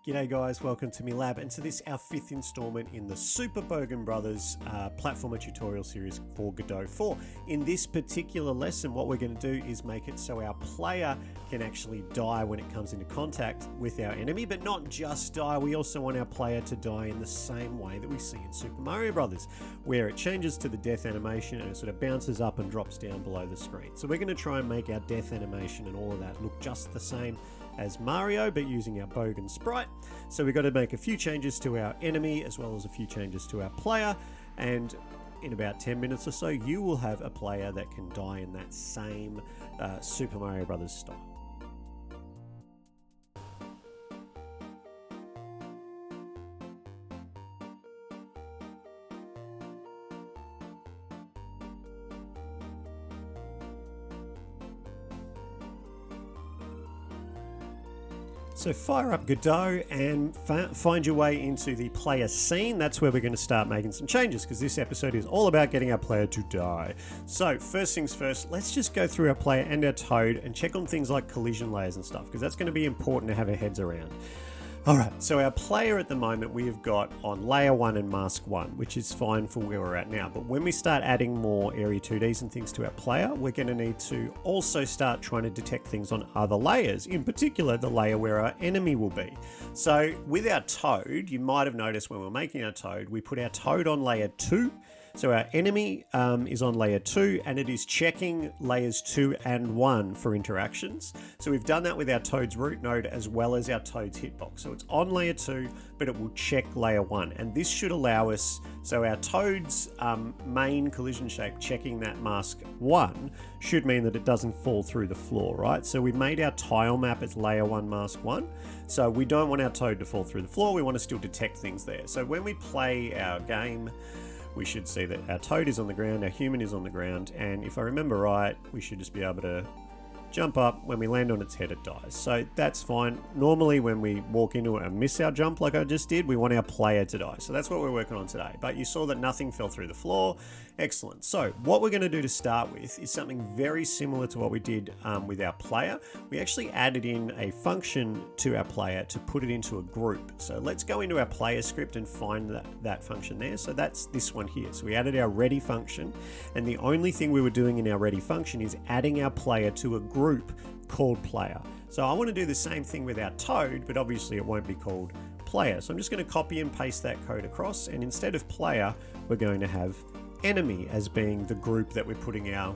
G'day guys, welcome to me lab, and to this our fifth installment in the Super Bogan Brothers platformer tutorial series for Godot 4. In this particular lesson, what we're going to do is make it so our player can actually die when it comes into contact with our enemy, but not just die. We also want our player to die in the same way that we see in Super Mario Brothers, where it changes to the death animation and it sort of bounces up and drops down below the screen. So we're going to try and make our death animation and all of that look just the same as Mario, but using our Bogan sprite. So we've got to make a few changes to our enemy as well as a few changes to our player, and in about 10 minutes or so you will have a player that can die in that same Super Mario Brothers style. So fire up Godot and find your way into the player scene. That's where we're going to start making some changes, because this episode is all about getting our player to die. So first things first, let's just go through our player and our toad and check on things like collision layers and stuff, because that's going to be important to have our heads around. Alright, so our player at the moment we have got on layer 1 and mask 1, which is fine for where we're at now. But when we start adding more area 2Ds and things to our player, we're going to need to also start trying to detect things on other layers, in particular the layer where our enemy will be. So with our toad, you might have noticed when we're making our toad, we put our toad on layer 2. So our enemy is on layer 2, and it is checking layers 2 and 1 for interactions. So we've done that with our toad's root node as well as our toad's hitbox. So it's on layer 2, but it will check layer 1. And this should allow us, so our toad's main collision shape checking that mask 1 should mean that it doesn't fall through the floor, right? So we've made our tile map as layer 1 mask 1. So we don't want our toad to fall through the floor. We want to still detect things there. So when we play our game, we should see that our toad is on the ground, our human is on the ground, and if I remember right, we should just be able to jump up. When we land on its head, it dies. So that's fine. Normally when we walk into it and miss our jump like I just did, we want our player to die. So that's what we're working on today. But you saw that nothing fell through the floor. Excellent. So what we're going to do to start with is something very similar to what we did with our player. We actually added in a function to our player to put it into a group. So let's go into our player script and find that function there. So that's this one here. So we added our ready function, and the only thing we were doing in our ready function is adding our player to a group called player. So I want to do the same thing with our toad, but obviously it won't be called player. So I'm just going to copy and paste that code across, and instead of player, we're going to have enemy as being the group that we're putting our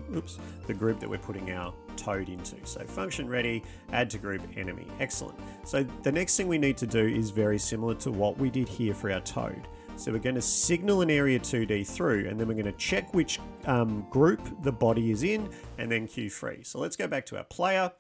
toad into. So function ready, add to group enemy. Excellent. So the next thing we need to do is very similar to what we did here for our toad. So we're going to signal an area 2D through, and then we're going to check which group the body is in, and then queue free. So let's go back to our player.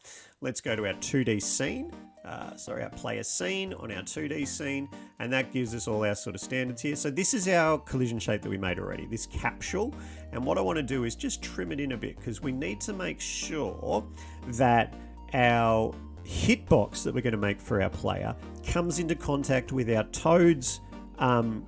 Let's go to our 2D scene. Our player scene on our 2D scene, and that gives us all our sort of standards here. So this is our collision shape that we made already, this capsule. And what I want to do is just trim it in a bit, because we need to make sure that our hitbox that we're going to make for our player comes into contact with our toad's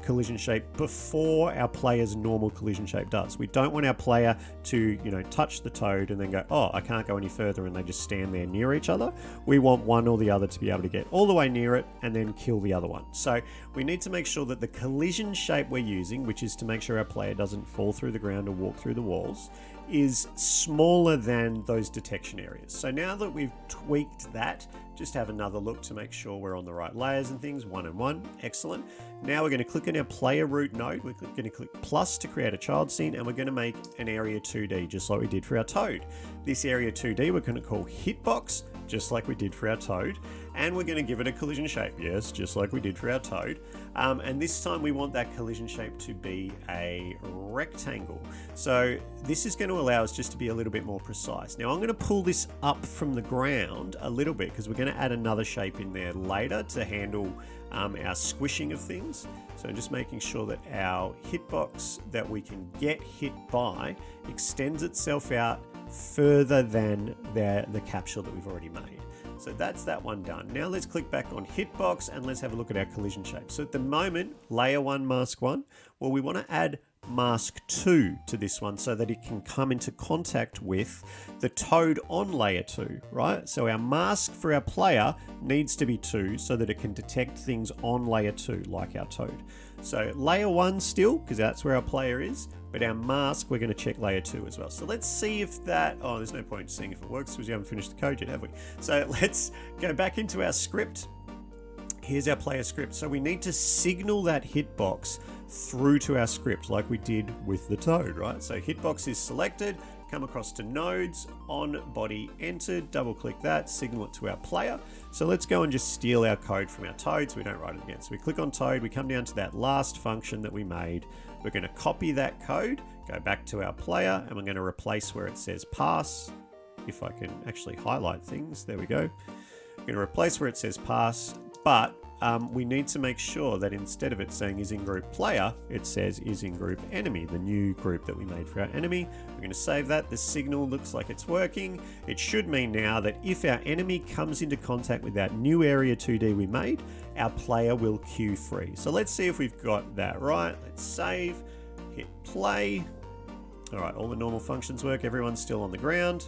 collision shape before our player's normal collision shape does. We don't want our player to, touch the toad and then go, oh, I can't go any further, and they just stand there near each other. We want one or the other to be able to get all the way near it and then kill the other one. So we need to make sure that the collision shape we're using, which is to make sure our player doesn't fall through the ground or walk through the walls, is smaller than those detection areas. So now that we've tweaked that, just have another look to make sure we're on the right layers and things, 1 and 1, excellent. Now we're going to click on our player root node, we're going to click plus to create a child scene, and we're going to make an area 2D just like we did for our toad. This area 2D we're going to call hitbox, just like we did for our toad, and we're going to give it a collision shape, yes, just like we did for our toad. And this time we want that collision shape to be a rectangle. So this is going to allow us just to be a little bit more precise. Now I'm going to pull this up from the ground a little bit, because we're going to add another shape in there later to handle our squishing of things. So just making sure that our hitbox that we can get hit by extends itself out further than the capsule that we've already made. So that's that one done. Now let's click back on hitbox and let's have a look at our collision shape. So at the moment, layer 1 mask 1, well, we want to add mask 2 to this one so that it can come into contact with the toad on layer 2, right? So our mask for our player needs to be 2 so that it can detect things on layer 2, like our toad. So layer 1 still, because that's where our player is, but our mask, we're going to check layer 2 as well. So let's see if that, oh, there's no point seeing if it works because we haven't finished the code yet, have we? So let's go back into our script. Here's our player script. So we need to signal that hitbox through to our script like we did with the toad, right? So hitbox is selected, come across to nodes, on body entered, double click that, signal it to our player. So let's go and just steal our code from our toad so we don't write it again. So we click on toad, we come down to that last function that we made. We're going to copy that code, go back to our player, and we're going to replace where it says pass. If I can actually highlight things, there we go. We're going to replace where it says pass, but we need to make sure that instead of it saying is in group player, it says is in group enemy, the new group that we made for our enemy. We're going to save that. The signal looks like it's working. It should mean now that if our enemy comes into contact with that new area 2D we made, our player will queue free. So let's see if we've got that right. Let's save, hit play. All right, all the normal functions work. Everyone's still on the ground.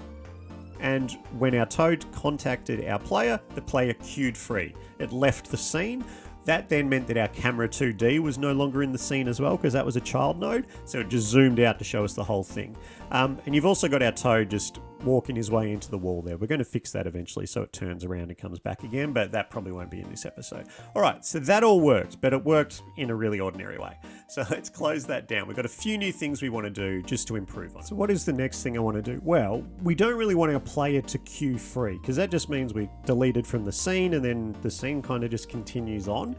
And when our toad contacted our player, the player queued free. It left the scene. That then meant that our camera 2D was no longer in the scene as well, because that was a child node. So it just zoomed out to show us the whole thing. And you've also got our toad just walking his way into the wall there. We're going to fix that eventually so it turns around and comes back again, but that probably won't be in this episode. All right, so that all worked, but it worked in a really ordinary way. So let's close that down. We've got a few new things we want to do just to improve on. So what is the next thing I want to do? Well, we don't really want our player to queue free, because that just means we deleted from the scene and then the scene kind of just continues on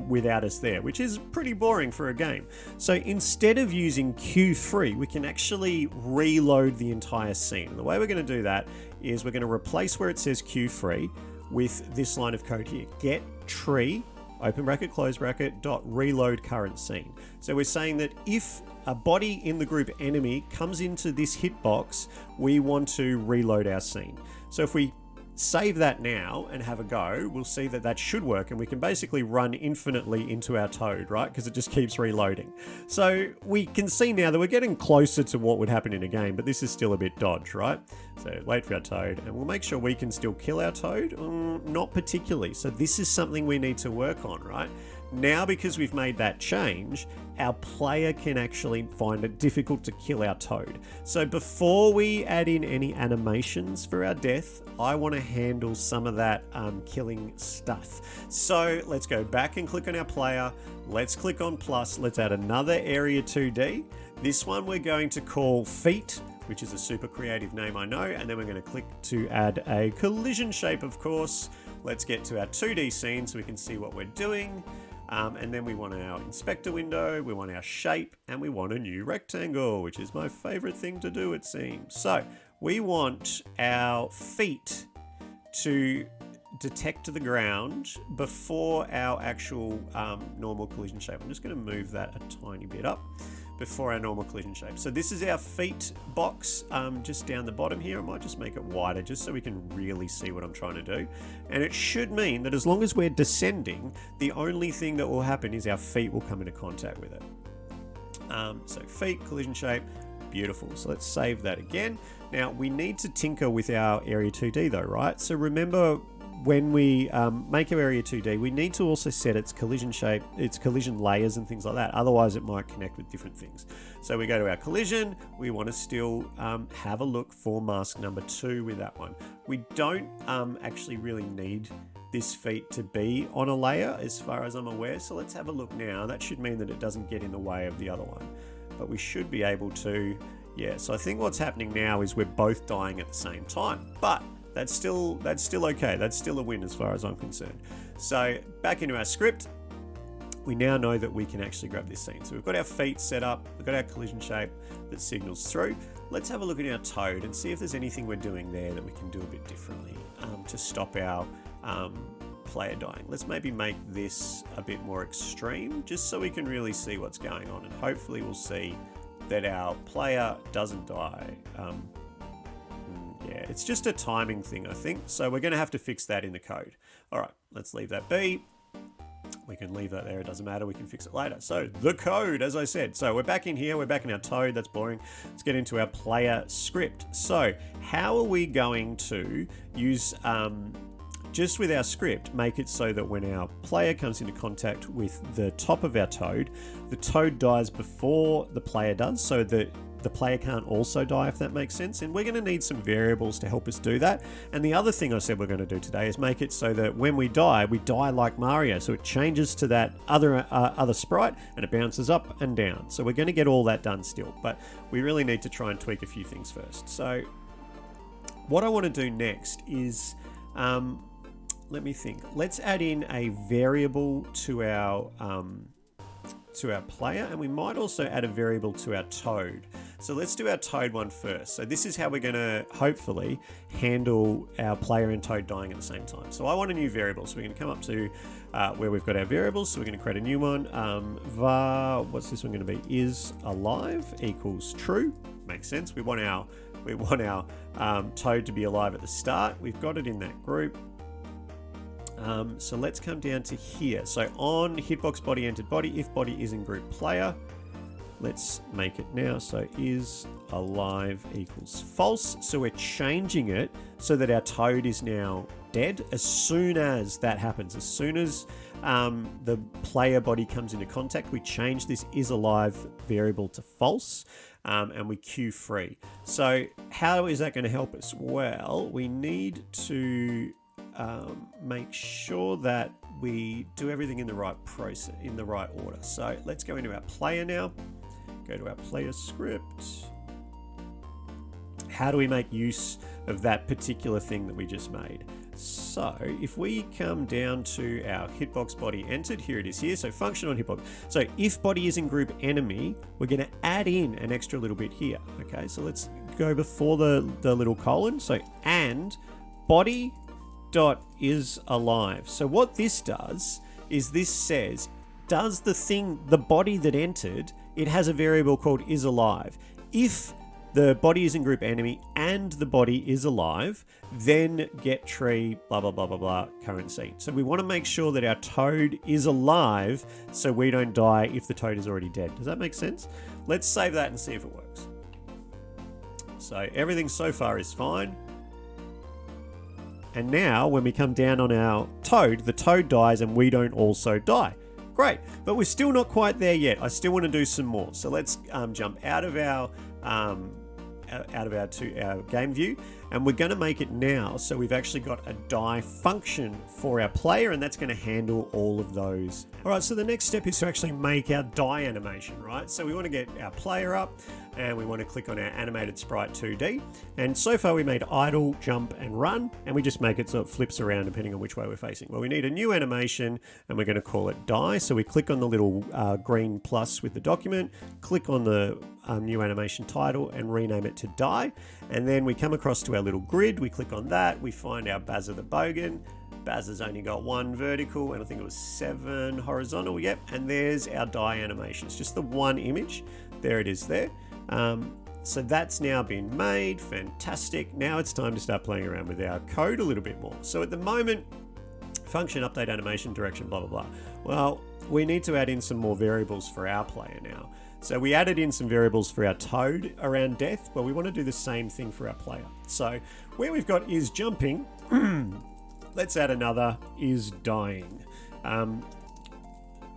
without us there, which is pretty boring for a game. So instead of using queue free, we can actually reload the entire scene. And the way we're going to do that is we're going to replace where it says queue free with this line of code here: get tree, open bracket, close bracket, dot reload current scene. So we're saying that if a body in the group enemy comes into this hitbox, we want to reload our scene. So if we save that now and have a go, we'll see that that should work, and we can basically run infinitely into our toad, right? Because it just keeps reloading. So we can see now that we're getting closer to what would happen in a game, but this is still a bit dodge, right? So wait for our toad, and we'll make sure we can still kill our toad. Not particularly. So this is something we need to work on, right? Now, because we've made that change, our player can actually find it difficult to kill our toad. So before we add in any animations for our death, I want to handle some of that killing stuff. So let's go back and click on our player. Let's click on plus. Let's add another area 2D. This one we're going to call feet, which is a super creative name, I know. And then we're going to click to add a collision shape, of course. Let's get to our 2D scene so we can see what we're doing. And then we want our inspector window, we want our shape, and we want a new rectangle, which is my favorite thing to do, it seems. So we want our feet to detect the ground before our actual normal collision shape. I'm just going to move that a tiny bit up before our normal collision shape. So this is our feet box just down the bottom here. I might just make it wider just so we can really see what I'm trying to do. And it should mean that as long as we're descending, the only thing that will happen is our feet will come into contact with it. So feet, collision shape, beautiful. So let's save that again. Now we need to tinker with our area 2D though, right? So remember, when we make our area 2D, we need to also set its collision shape, its collision layers and things like that. Otherwise it might connect with different things. So we go to our collision. We want to still have a look for mask number 2 with that one. We don't actually really need this feet to be on a layer as far as I'm aware. So let's have a look now. That should mean that it doesn't get in the way of the other one. But we should be able to, yeah. So I think what's happening now is we're both dying at the same time. But that's still okay. That's still a win as far as I'm concerned. So back into our script, we now know that we can actually grab this scene. So we've got our feet set up, we've got our collision shape that signals through. Let's have a look at our toad and see if there's anything we're doing there that we can do a bit differently to stop our player dying. Let's maybe make this a bit more extreme just so we can really see what's going on, and hopefully we'll see that our player doesn't die. Yeah, it's just a timing thing, I think. So we're going to have to fix that in the code. All right, let's leave that be. we can leave that there. It doesn't matter. We can fix it later. So the code, as I said. So we're back in here. We're back in our Toad. That's boring. Let's get into our player script. So how are we going to use, just with our script, make it so that when our player comes into contact with the top of our Toad, the Toad dies before the player does, so that the player can't also die, if that makes sense. And we're going to need some variables to help us do that. And the other thing I said we're going to do today is make it so that when we die like Mario. So it changes to that other sprite and it bounces up and down. So we're going to get all that done still, but we really need to try and tweak a few things first. So what I want to do next is, let me think. Let's add in a variable to our player, and we might also add a variable to our Toad. So let's do our Toad one first. So this is how we're going to hopefully handle our player and Toad dying at the same time. So I want a new variable. So we're going to come up to where we've got our variables. So we're going to create a new one. Var, what's this one going to be? Is alive equals true. Makes sense. We want our Toad to be alive at the start. We've got it in that group. So let's come down to here. So on hitbox body entered body, if body is in group player, let's make it now. So is alive equals false. So we're changing it so that our Toad is now dead as soon as that happens. As soon as the player body comes into contact, we change this is alive variable to false, and we queue free. So how is that going to help us? Well, we need to make sure that we do everything in the right process, in the right order. So let's go into our player now. Go to our player script. How do we make use of that particular thing that we just made? So if we come down to our hitbox body entered, here it is here. So function on hitbox. So if body is in group enemy, we're going to add in an extra little bit here. Okay, so let's go before the little colon. So and body dot is alive. So what this does is this says, does the body that entered, it has a variable called is alive. If the body is in group enemy and the body is alive, then get tree, blah, blah, blah, blah, blah, current scene. So we want to make sure that our Toad is alive so we don't die if the Toad is already dead. Does that make sense? Let's save that and see if it works. So everything so far is fine. And now when we come down on our Toad, the Toad dies and we don't also die. Great, but we're still not quite there yet. I still want to do some more. So let's jump out of our game view, and we're going to make it now so we've actually got a die function for our player, and that's going to handle all of those. All right, so the next step is to actually make our die animation, right? So we want to get our player up and we want to click on our animated sprite 2D. And so far we made idle, jump and run, and we just make it so it flips around depending on which way we're facing. Well, we need a new animation and we're going to call it die. So we click on the little green plus with the document, click on the new animation title and rename it to die. And then we come across to our little grid, we click on that, we find our Bazza the Bogan. Baz has only got 1 vertical and I think it was 7 horizontal, yep. And there's our die animation. It's just the one image. There it is there. So that's now been made, fantastic. Now it's time to start playing around with our code a little bit more. So at the moment, function, update, animation, direction, blah, blah, blah. Well, we need to add in some more variables for our player now. So we added in some variables for our Toad around death, but we want to do the same thing for our player. So where we've got is jumping, let's add another is dying.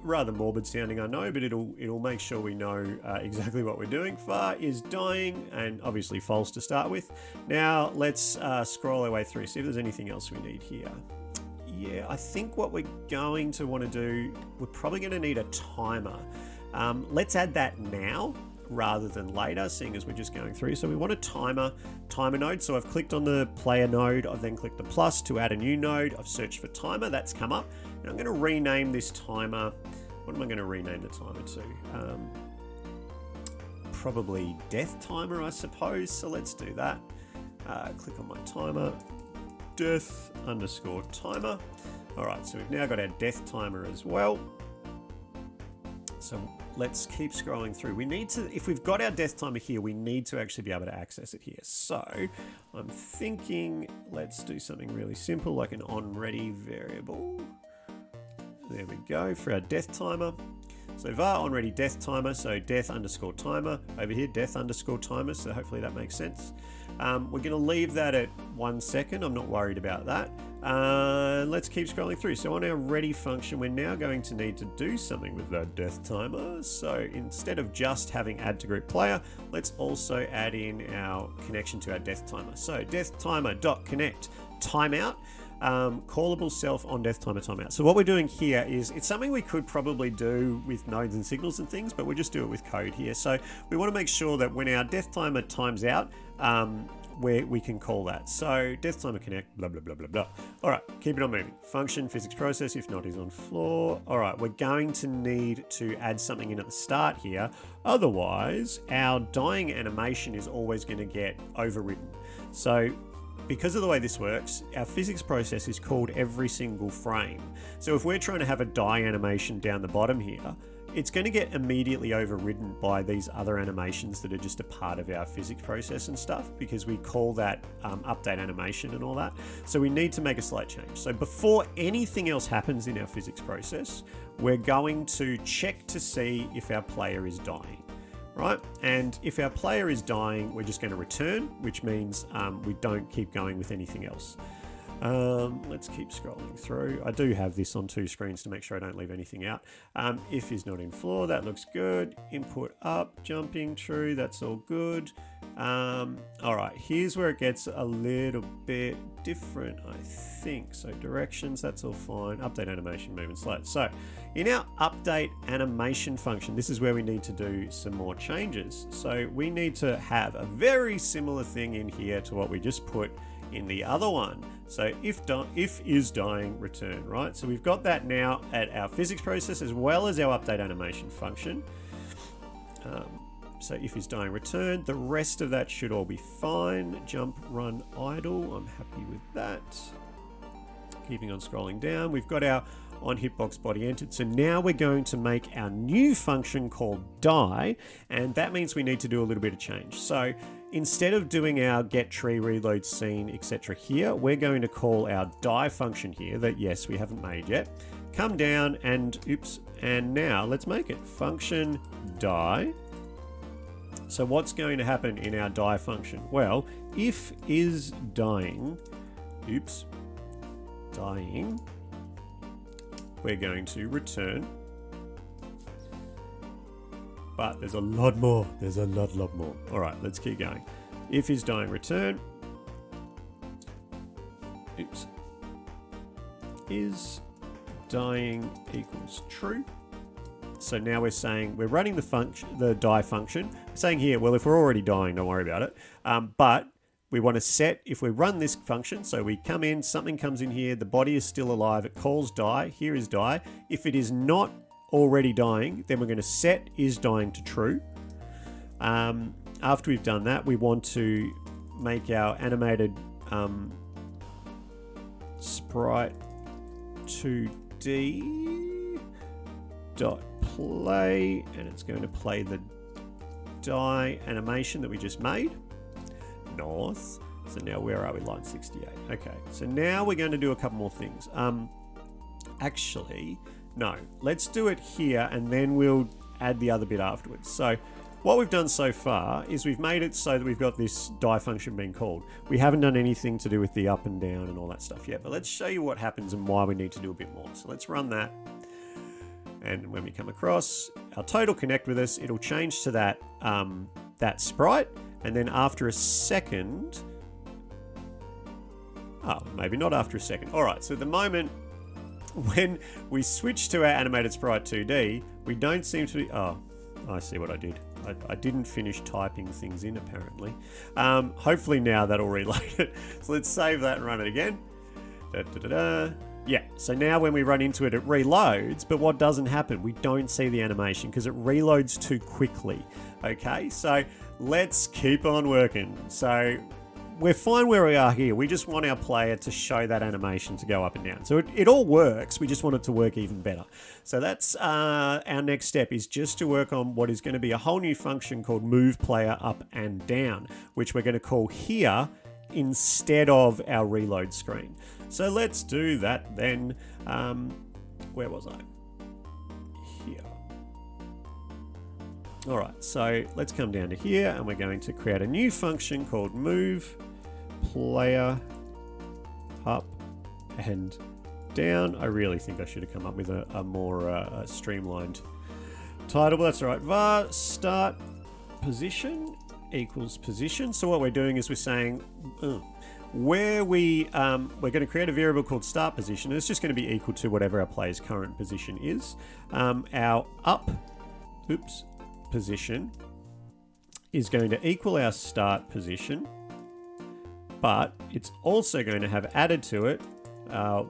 Rather morbid sounding, I know, but it'll make sure we know exactly what we're doing. Far is dying, and obviously false to start with. Now let's scroll our way through, see if there's anything else we need here. Yeah, I think what we're going to want to do, we're probably going to need a timer. Let's add that now rather than later, seeing as we're just going through. So we want a timer node. So I've clicked on the player node. I've then clicked the plus to add a new node. I've searched for timer. That's come up. And I'm going to rename this timer. What am I going to rename the timer to? Probably death timer, I suppose. So let's do that. Click on my timer. Death underscore timer. All right, so we've now got our death timer as well. So let's keep scrolling through. We need to, if we've got our death timer here, we need to actually be able to access it here. So I'm thinking let's do something really simple like an onReady variable. There we go for our death timer. So var onReady death timer, so death underscore timer. Over here, death underscore timer, so hopefully that makes sense. We're going to leave that at 1 second. I'm not worried about that. Let's keep scrolling through. So on our ready function, we're now going to need to do something with that death timer. So instead of just having add to group player, let's also add in our connection to our death timer. So death timer.connect timeout. Callable self on death timer timeout. So what we're doing here is, it's something we could probably do with nodes and signals and things, but we'll just do it with code here. So we want to make sure that when our death timer times out, we can call that. So death timer connect, blah, blah, blah, blah, blah. All right, keep it on moving. Function, physics process, if not is on floor. All right, we're going to need to add something in at the start here. Otherwise, our dying animation is always going to get overridden. So because of the way this works, our physics process is called every single frame. So if we're trying to have a die animation down the bottom here, it's going to get immediately overridden by these other animations that are just a part of our physics process and stuff, because we call that update animation and all that. So we need to make a slight change. So before anything else happens in our physics process, we're going to check to see if our player is dying. Right, and if our player is dying, we're just going to return, which means we don't keep going with anything else. Let's keep scrolling through. I do have this on 2 screens to make sure I don't leave anything out. If is not in floor, that looks good. Input up, jumping, true, that's all good. All right, here's where it gets a little bit different, I think. So directions, that's all fine. Update animation, movement select. So in our update animation function, this is where we need to do some more changes. So we need to have a very similar thing in here to what we just put in the other one. So if is dying, return, right? So we've got that now at our physics process as well as our update animation function. So if is dying, return. The rest of that should all be fine. Jump, run, idle. I'm happy with that. Keeping on scrolling down, we've got our on hitbox body entered. So now we're going to make our new function called die, and that means we need to do a little bit of change. So instead of doing our get tree, reload scene, etc. here, we're going to call our die function here that, yes, we haven't made yet. Come down and, oops, and now let's make it function die. So what's going to happen in our die function? Well, if is dying, oops, dying, we're going to return. But there's a lot more. There's a lot more. All right, let's keep going. If is dying, return. Oops. Is dying equals true. So now we're saying we're running the function, the die function. We're saying here, well, if we're already dying, don't worry about it. But we want to set, if we run this function, so we come in, something comes in here, the body is still alive, it calls die, here is die. If it is not already dying, then we're going to set is dying to true. After we've done that, we want to make our animated sprite 2D dot play, and it's going to play the die animation that we just made. North. So now where are we? Line 68. Okay, so now we're going to do a couple more things. Actually, no, let's do it here and then we'll add the other bit afterwards. So what we've done so far is we've made it so that we've got this die function being called. We haven't done anything to do with the up and down and all that stuff yet, but let's show you what happens and why we need to do a bit more. So let's run that. And when we come across, our total connect with us, it'll change to that, that sprite. And then after a second, oh, maybe not after a second. All right, so at the moment, when we switch to our animated sprite 2D, we don't seem to be, oh, I see what I did. I didn't finish typing things in apparently. Hopefully now that'll reload it. So let's save that and run it again. Yeah, so now when we run into it, it reloads, but what doesn't happen? We don't see the animation because it reloads too quickly. Okay, so let's keep on working. So we're fine where we are here. We just want our player to show that animation to go up and down. So it all works. We just want it to work even better. So that's our next step, is just to work on what is going to be a whole new function called move player up and down, which we're going to call here instead of our reload screen. So let's do that then. where was I? Here. All right, so let's come down to here and we're going to create a new function called move player up and down. I really think I should have come up with a more streamlined title, but that's all right. Var start position equals position. So what we're doing is we're saying where we're going to create a variable called start position, and it's just going to be equal to whatever our player's current position is. Our up position is going to equal our start position, but it's also going to have added to it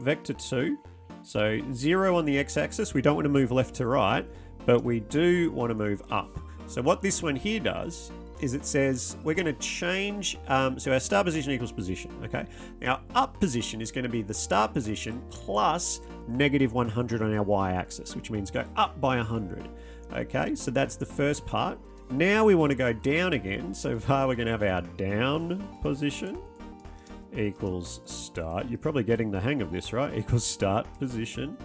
vector 2. So 0 on the x-axis, we don't want to move left to right, but we do want to move up. So what this one here does is it says we're going to change, so our start position equals position, okay? Our up position is going to be the start position plus negative 100 on our y-axis, which means go up by 100, okay? So that's the first part. Now we want to go down again, so far we're going to have our down position equals start. You're probably getting the hang of this, right? Equals start position.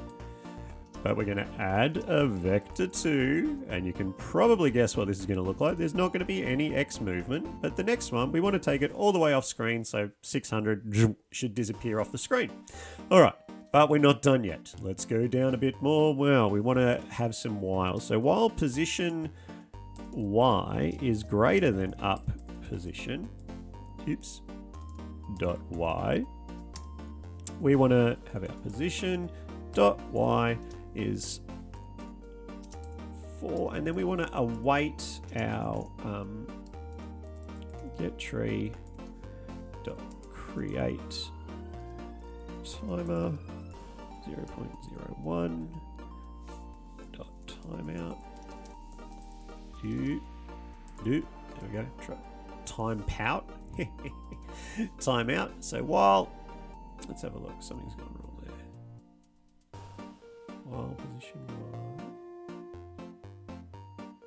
But we're going to add a vector 2, and you can probably guess what this is going to look like. There's not going to be any X movement, but the next one, we want to take it all the way off screen, so 600 should disappear off the screen. All right, but we're not done yet. Let's go down a bit more. Well, we want to have some while. So while position Y is greater than up position, dot Y, we want to have our position dot Y is 4, and then we want to await our get tree dot create timer 0.01 dot timeout. There we go. Timeout. Timeout. So while, let's have a look. Something's gone wrong there. While position Y.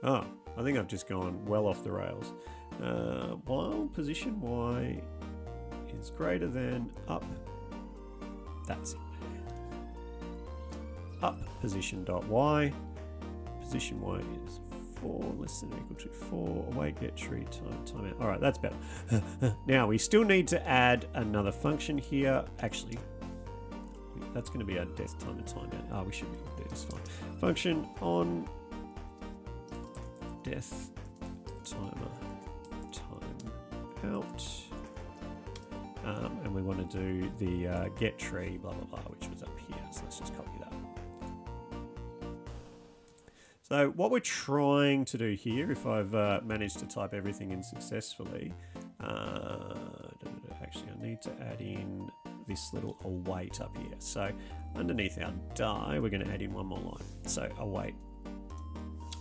Oh, I think I've just gone well off the rails. While position Y is greater than up. That's it. Up position dot Y. Position Y is 4 less than or equal to 4. Await get tree timeout. All right, that's better. Now we still need to add another function here. Actually, that's going to be our death timer timeout. We should be able to do this fine. Function on death timer timeout. And we want to do the get tree blah blah blah, which was up here. So let's just copy that. So what we're trying to do here, if I've managed to type everything in successfully, actually I need to add in this little await up here. So underneath our die, we're going to add in one more line. So await.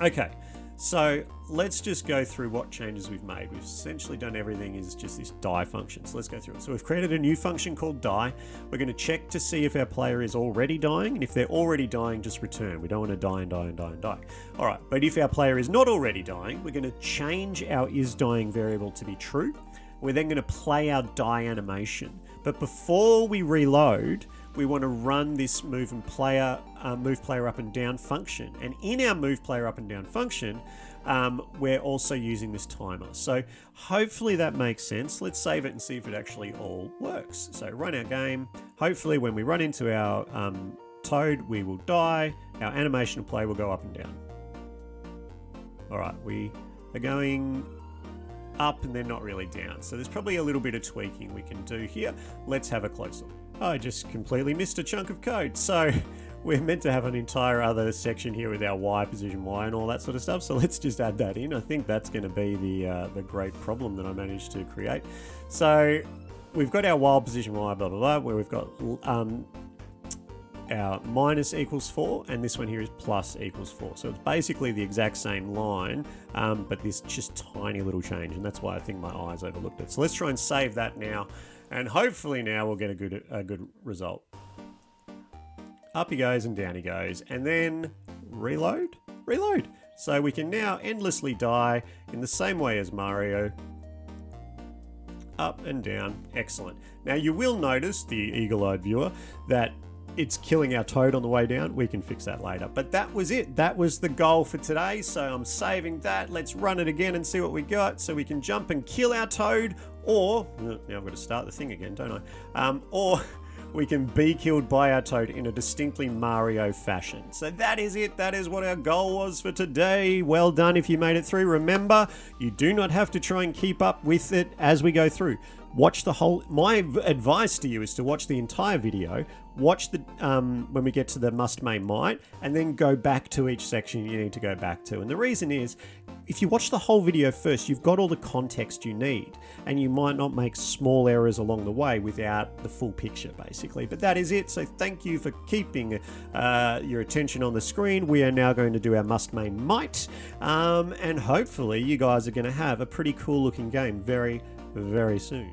Okay, so let's just go through what changes we've made. We've essentially done everything is just this die function. So let's go through it. So we've created a new function called die. We're going to check to see if our player is already dying. And if they're already dying, just return. We don't want to die and die and die and die. All right, but if our player is not already dying, we're going to change our isDying variable to be true. We're then going to play our die animation. But before we reload, we want to run this move player up and down function. And in our move player up and down function, we're also using this timer. So hopefully that makes sense. Let's save it and see if it actually all works. So run our game. Hopefully when we run into our toad, we will die. Our animation play will go up and down. All right, we are going up and they're not really down. So there's probably a little bit of tweaking we can do here. Let's have a close look. I just completely missed a chunk of code. So we're meant to have an entire other section here with our Y, position Y and all that sort of stuff. So let's just add that in. I think that's going to be the great problem that I managed to create. So we've got our while position Y, blah, blah, blah, where we've got our minus equals 4, and this one here is plus equals 4. So it's basically the exact same line, but this just tiny little change, and that's why I think my eyes overlooked it. So let's try and save that now, and hopefully now we'll get a good result. Up he goes and down he goes, and then reload. So we can now endlessly die in the same way as Mario. Up and down, excellent. Now you will notice, the eagle-eyed viewer, that it's killing our toad on the way down. We can fix that later. But that was it. That was the goal for today. So I'm saving that. Let's run it again and see what we got. So we can jump and kill our toad, or now I've got to start the thing again, don't I? Or we can be killed by our toad in a distinctly Mario fashion. So that is it. That is what our goal was for today. Well done if you made it through. Remember, you do not have to try and keep up with it as we go through. Watch the whole... My advice to you is to watch the entire video, watch the when we get to the must, may, might, and then go back to each section you need to go back to. And the reason is, if you watch the whole video first, you've got all the context you need, and you might not make small errors along the way without the full picture, basically. But that is it. So thank you for keeping your attention on the screen. We are now going to do our must, may, might, and hopefully you guys are going to have a pretty cool looking game very, very soon.